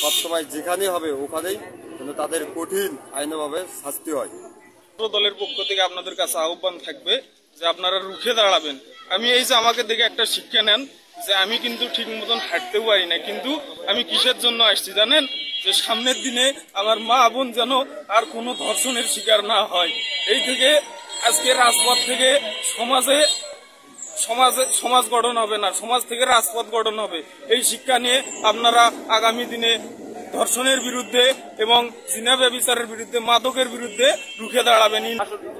সবসময় যেখানে হবে ওখানেই কিন্তু তাদের কঠিন আইনভাবে শাস্তি হয়। দলের পক্ষ থেকে আপনাদের কাছে আহ্বান থাকবে যে আপনারা রুখে দাঁড়াবেন। আমি এই যে আমাকে দেখে একটা শিক্ষা নেন যে আমি কিন্তু ঠিক মতন হাঁটতেও পারি না, কিন্তু আমি কিসের জন্য আসছি জানেন? যে সামনের দিনে আমার মা বোন যেন আর কোনো ধর্ষণের শিকার না হয়। এই থেকে আজকে রাজপথ থেকে সমাজ গঠন হবে না, সমাজ থেকে রাজপথ গঠন হবে। এই শিক্ষা নিয়ে আপনারা আগামী দিনে ধর্ষণের বিরুদ্ধে এবং জিনা ব্যভিচারের বিরুদ্ধে, মাদকের বিরুদ্ধে রুখে দাঁড়াবেন।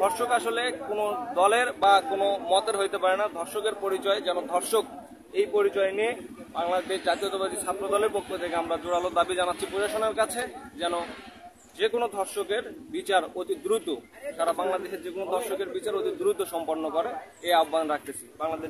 ধর্ষক আসলে কোনো দলের বা কোনো মতের হইতে পারে না। ধর্ষকের পরিচয় যেন ধর্ষক, এই পরিচয় নিয়ে বাংলাদেশ জাতীয়তাবাদী ছাত্র দলের পক্ষ থেকে আমরা জোরালো দাবি জানাচ্ছি প্রশাসনের কাছে, যেন যে কোনো ধর্ষকের বিচার অতি দ্রুত, সারা বাংলাদেশের যে কোনো ধর্ষকের বিচার অতি দ্রুত সম্পন্ন করে, এই আহ্বান রাখতেছি। বাংলাদেশ